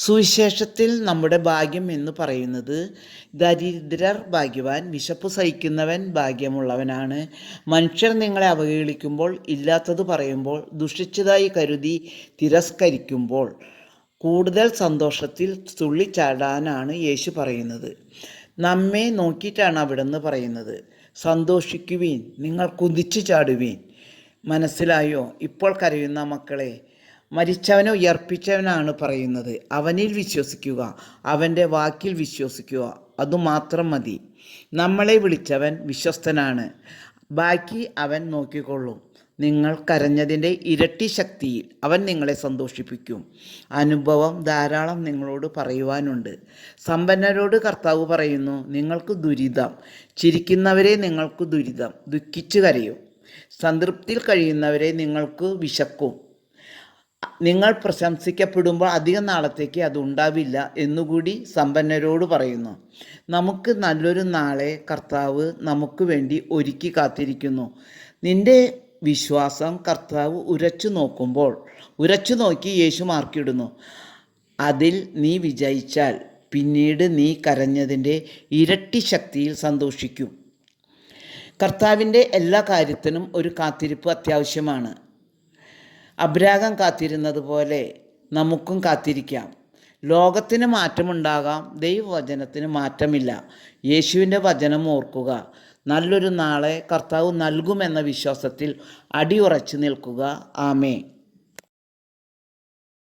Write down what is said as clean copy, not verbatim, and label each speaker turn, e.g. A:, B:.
A: സുവിശേഷത്തിൽ നമ്മുടെ ഭാഗ്യം എന്ന് പറയുന്നത് ദരിദ്രർ ഭാഗ്യവാൻ, വിശപ്പ് സഹിക്കുന്നവൻ ഭാഗ്യമുള്ളവനാണ്. മനുഷ്യർ നിങ്ങളെ അവഹേളിക്കുമ്പോൾ, ഇല്ലാത്തത് പറയുമ്പോൾ, ദുഷിച്ചതായി കരുതി തിരസ്കരിക്കുമ്പോൾ കൂടുതൽ സന്തോഷത്തിൽ തുള്ളിച്ചാടാനാണ് യേശു പറയുന്നത്. നമ്മെ നോക്കിയിട്ടാണ് അവിടുന്ന് പറയുന്നത്. സന്തോഷിക്കുവീൻ, നിങ്ങൾ കുതിച്ചു ചാടുവീൻ. മനസ്സിലായോ? ഇപ്പോൾ കരയുന്ന മക്കളെ, മരിച്ചവനെ ഉയർപ്പിച്ചവനാണ് പറയുന്നത്. അവനിൽ വിശ്വസിക്കുക, അവൻ്റെ വാക്കിൽ വിശ്വസിക്കുക, അതുമാത്രം മതി. നമ്മളെ വിളിച്ചവൻ വിശ്വസ്തനാണ്, ബാക്കി അവൻ നോക്കിക്കൊള്ളും. നിങ്ങൾ കരഞ്ഞതിൻ്റെ ഇരട്ടി ശക്തിയിൽ അവൻ നിങ്ങളെ സന്തോഷിപ്പിക്കും. അനുഭവം ധാരാളം നിങ്ങളോട് പറയുവാനുണ്ട്. സമ്പന്നരോട് കർത്താവ് പറയുന്നു, നിങ്ങൾക്ക് ദുരിതം. ചിരിക്കുന്നവരെ നിങ്ങൾക്ക് ദുരിതം, ദുഃഖിച്ചു കരയും. സംതൃപ്തിയിൽ കഴിയുന്നവരെ നിങ്ങൾക്ക് വിശക്കും. നിങ്ങൾ പ്രശംസിക്കപ്പെടുമ്പോൾ അധികം നാളത്തേക്ക് അതുണ്ടാവില്ല എന്നുകൂടി സമ്പന്നരോട് പറയുന്നു. നമുക്ക് നല്ലൊരു നാളെ കർത്താവ് നമുക്ക് വേണ്ടി ഒരുക്കി കാത്തിരിക്കുന്നു. നിന്റെ വിശ്വാസം കർത്താവ് ഉരച്ചു നോക്കി യേശു മാർക്കിടുന്നു. അതിൽ നീ വിജയിച്ചാൽ പിന്നീട് നീ കരഞ്ഞതിൻ്റെ ഇരട്ടി ശക്തിയിൽ സന്തോഷിക്കും. കർത്താവിൻ്റെ എല്ലാ കാര്യത്തിനും ഒരു കാത്തിരിപ്പ് അത്യാവശ്യമാണ്. അബ്രാഹാം കാത്തിരുന്നത് പോലെ നമുക്കും കാത്തിരിക്കാം. ലോകത്തിന് മാറ്റമുണ്ടാകാം, ദൈവവചനത്തിന് മാറ്റമില്ല. യേശുവിൻ്റെ വചനം ഓർക്കുക. നല്ലൊരു നാളെ കർത്താവ് നൽകുമെന്ന വിശ്വാസത്തിൽ അടിയുറച്ചു നിൽക്കുക. ആമേൻ.